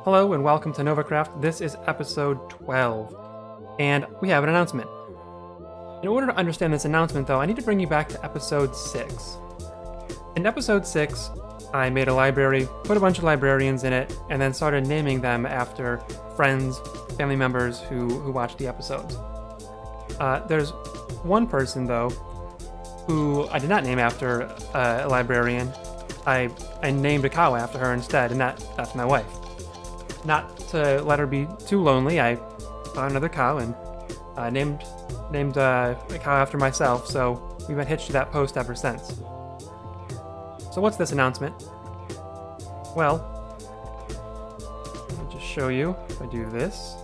Hello and welcome to Novacraft. This is episode 12, and we have an announcement. In order to understand this announcement, though, I need to bring you back to episode 6. In episode 6, I made a library, put a bunch of librarians in it, and then started naming them after friends, family members who watched the episodes. There's one person, though, who I did not name after a librarian. I named a cow after her instead, and that's my wife. Not to let her be too lonely, I found another cow and named a cow after myself, so we've been hitched to that post ever since. So what's this announcement? Well, I'll just show you. If I do this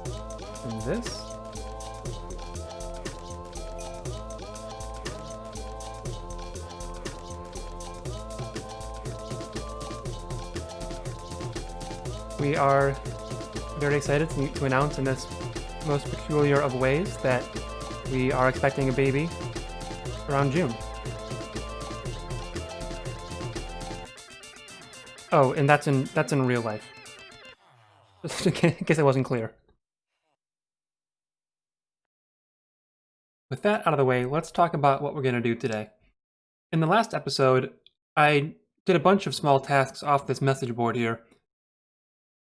and this. We are very excited to announce in this most peculiar of ways that we are expecting a baby around June. Oh, and that's in real life. Just in case it wasn't clear. With that out of the way, let's talk about what we're going to do today. In the last episode, I did a bunch of small tasks off this message board here.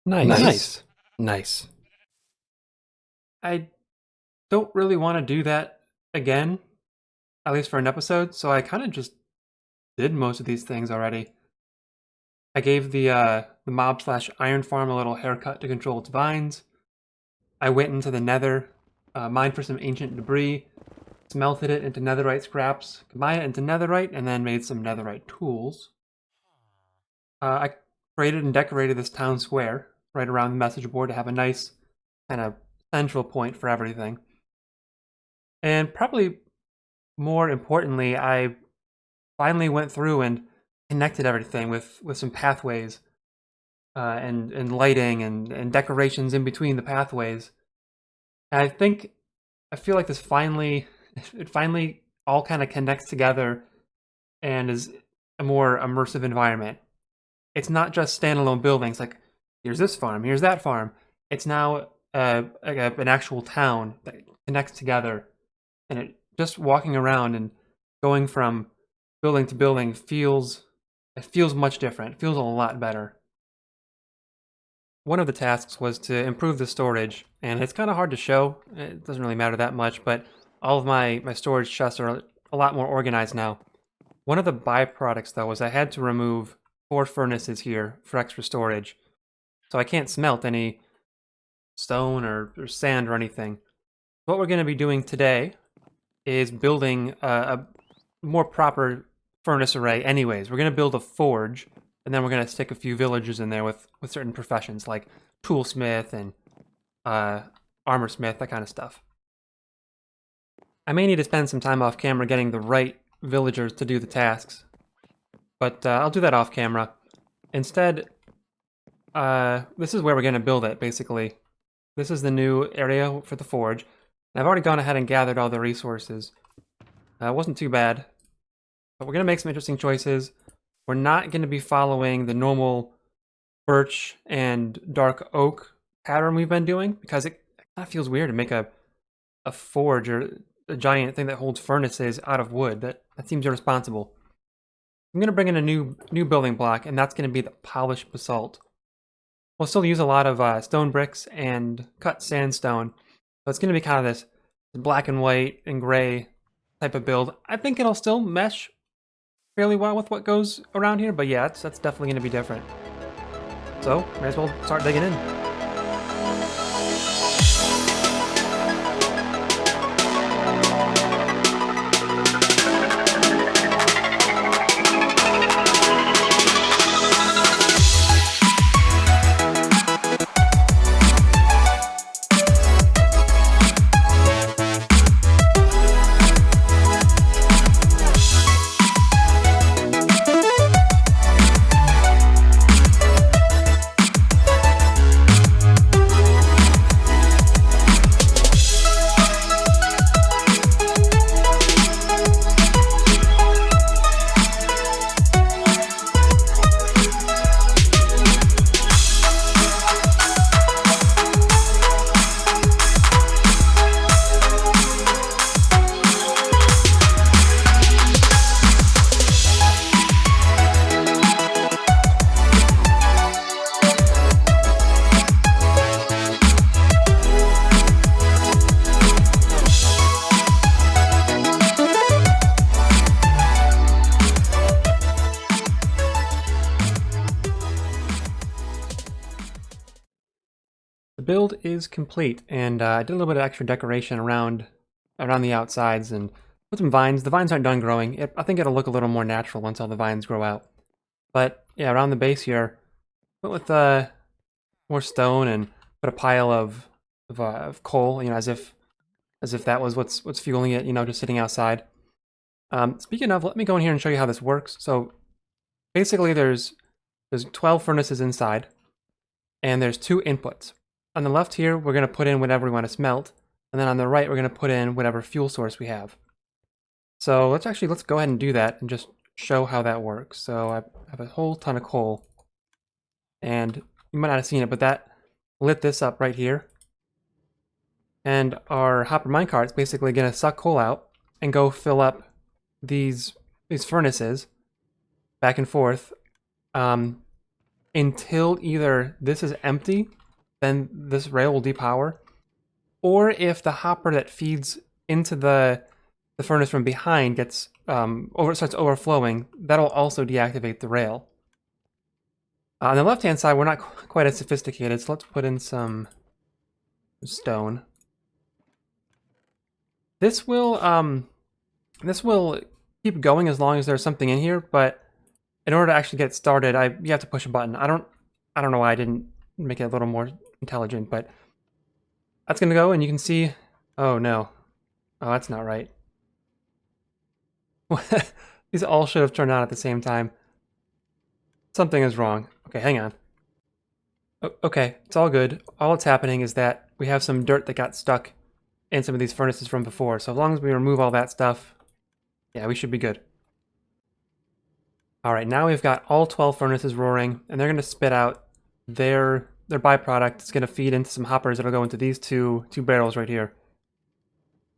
Nice. I don't really want to do that again, at least for an episode, so I kind of just did most of these things already. I gave the mob/iron farm a little haircut to control its vines. I went into the nether, mined for some ancient debris, smelted it into netherite scraps, combined it into netherite, and then made some netherite tools. I created and decorated this town square right around the message board to have a nice kind of central point for everything. And probably more importantly, I finally went through and connected everything with some pathways and lighting and decorations in between the pathways. And I feel like it finally all kind of connects together and is a more immersive environment. It's not just standalone buildings like here's this farm, here's that farm. It's now an actual town that connects together, and just walking around and going from building to building feels much different. It feels a lot better. One of the tasks was to improve the storage, and it's kind of hard to show. It doesn't really matter that much, but all of my storage chests are a lot more organized now. One of the byproducts, though, was I had to remove 4 furnaces here for extra storage. So I can't smelt any stone or sand or anything. What we're going to be doing today is building a more proper furnace array anyways. We're going to build a forge, and then we're going to stick a few villagers in there with certain professions like toolsmith and armorsmith, that kind of stuff. I may need to spend some time off camera getting the right villagers to do the tasks, but I'll do that off camera. Instead, this is where we're going to build it, basically. This is the new area for the forge. I've already gone ahead and gathered all the resources. It wasn't too bad, but we're going to make some interesting choices. We're not going to be following the normal birch and dark oak pattern we've been doing, because it kind of feels weird to make a forge or a giant thing that holds furnaces out of wood. That seems irresponsible. I'm going to bring in a new building block, and that's going to be the polished basalt. We'll still use a lot of stone bricks and cut sandstone, so it's going to be kind of this black and white and gray type of build. I think it'll still mesh fairly well with what goes around here, but yeah, that's definitely going to be different. So, may as well start digging in. The build is complete, and I did a little bit of extra decoration around the outsides and put some vines. The vines aren't done growing. I think it'll look a little more natural once all the vines grow out. But yeah, around the base here, went with more stone and put a pile of coal. You know, as if that was what's fueling it. You know, just sitting outside. Speaking of, let me go in here and show you how this works. So basically, there's 12 furnaces inside, and there's 2 inputs. On the left here, we're going to put in whatever we want to smelt, and then on the right, we're going to put in whatever fuel source we have. So let's go ahead and do that and just show how that works. So I have a whole ton of coal, and you might not have seen it, but that lit this up right here. And our hopper minecart is basically going to suck coal out and go fill up these furnaces back and forth until either this is empty, then this rail will depower, or if the hopper that feeds into the furnace from behind gets starts overflowing, that'll also deactivate the rail. On the left-hand side, we're not quite as sophisticated, so let's put in some stone. This will keep going as long as there's something in here, but in order to actually get started, you have to push a button. I don't know why I didn't make it a little more intelligent, but that's gonna go, and you can see. Oh no, oh that's not right. These all should have turned on at the same time. Something is wrong. Okay, hang on. Okay, it's all good. All that's happening is that we have some dirt that got stuck in some of these furnaces from before. So as long as we remove all that stuff, yeah, we should be good. All right, now we've got all 12 furnaces roaring, and they're going to spit out their byproduct. It's going to feed into some hoppers that'll go into these two barrels right here.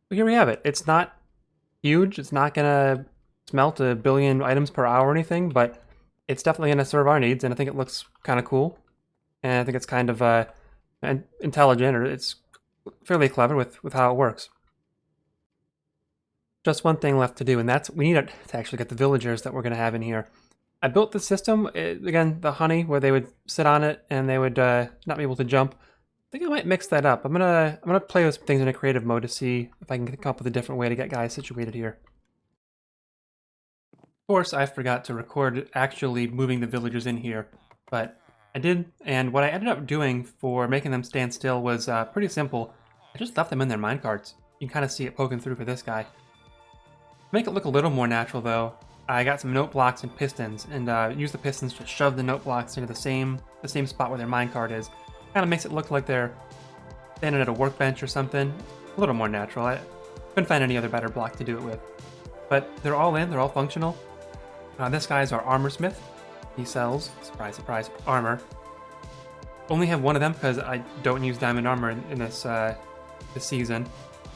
But here we have it. It's not huge. It's not going to smelt 1 billion items per hour or anything, but it's definitely going to serve our needs, and I think it looks kind of cool. And I think it's kind of intelligent, or it's fairly clever with how it works. Just one thing left to do, and that's we need to actually get the villagers that we're going to have in here. I built this system, again, the honey, where they would sit on it and they would not be able to jump. I think I might mix that up. I'm gonna play with some things in a creative mode to see if I can come up with a different way to get guys situated here. Of course, I forgot to record actually moving the villagers in here, but I did, and what I ended up doing for making them stand still was pretty simple. I just left them in their minecarts. You can kind of see it poking through for this guy. To make it look a little more natural though, I got some note blocks and pistons, and used the pistons to shove the note blocks into the same spot where their minecart is. Kind of makes it look like they're standing at a workbench or something. A little more natural. I couldn't find any other better block to do it with. But they're all in, they're all functional. This guy's our armor smith. He sells, surprise, surprise, armor. Only have one of them because I don't use diamond armor in this season.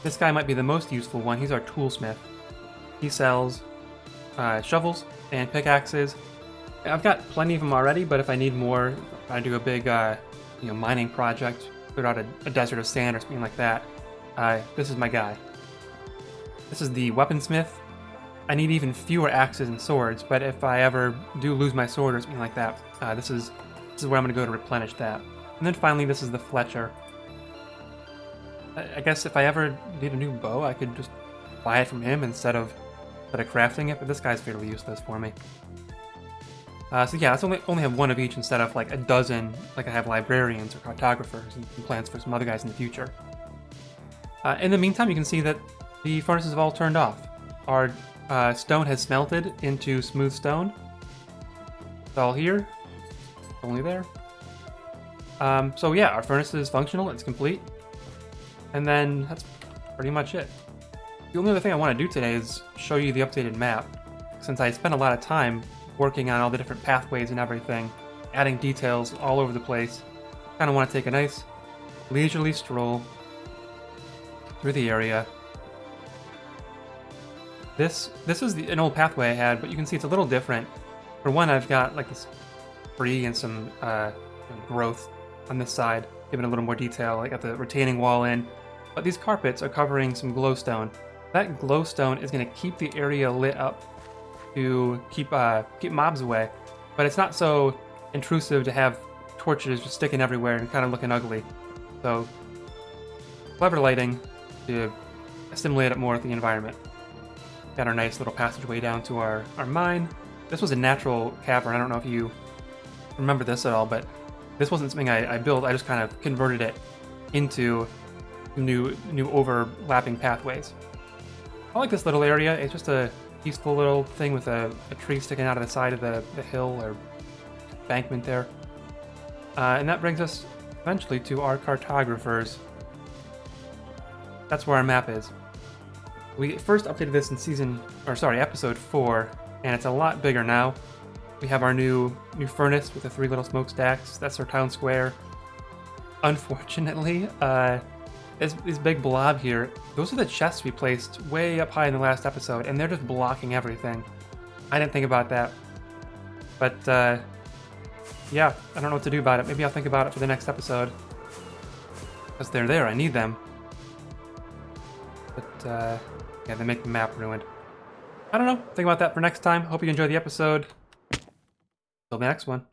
This guy might be the most useful one. He's our toolsmith. He sells shovels and pickaxes. I've got plenty of them already, but if I need more, if I do a big mining project, clear out a desert of sand or something like that, this is my guy. This is the weaponsmith. I need even fewer axes and swords, but if I ever do lose my sword or something like that, this is where I'm going to go to replenish that. And then finally, this is the Fletcher. I guess if I ever need a new bow, I could just buy it from him instead of crafting it, but this guy's fairly useless for me. So yeah, let's only have one of each instead of like a dozen, like I have librarians or cartographers and plans for some other guys in the future. In the meantime, you can see that the furnaces have all turned off. Our stone has smelted into smooth stone. It's all here. It's only there. So yeah, our furnace is functional. It's complete. And then that's pretty much it. The only other thing I want to do today is show you the updated map. Since I spent a lot of time working on all the different pathways and everything, adding details all over the place, kind of want to take a nice leisurely stroll through the area. This is an old pathway I had, but you can see it's a little different. For one, I've got like this tree and some growth on this side, giving a little more detail. I got the retaining wall in, but these carpets are covering some glowstone. That glowstone is going to keep the area lit up to keep mobs away, but it's not so intrusive to have torches just sticking everywhere and kind of looking ugly. So, clever lighting to assimilate it more with the environment. Got our nice little passageway down to our mine. This was a natural cavern. I don't know if you remember this at all, but this wasn't something I built. I just kind of converted it into new overlapping pathways. I like this little area. It's just a peaceful little thing with a tree sticking out of the side of the hill or embankment there. And that brings us eventually to our cartographers. That's where our map is. We first updated this in episode 4, and it's a lot bigger now. We have our new furnace with the 3 little smokestacks. That's our town square. Unfortunately, this big blob here, those are the chests we placed way up high in the last episode, and they're just blocking everything. I didn't think about that. But, yeah, I don't know what to do about it. Maybe I'll think about it for the next episode. Because they're there, I need them. But, yeah, they make the map ruined. I don't know. Think about that for next time. Hope you enjoyed the episode. Till the next one.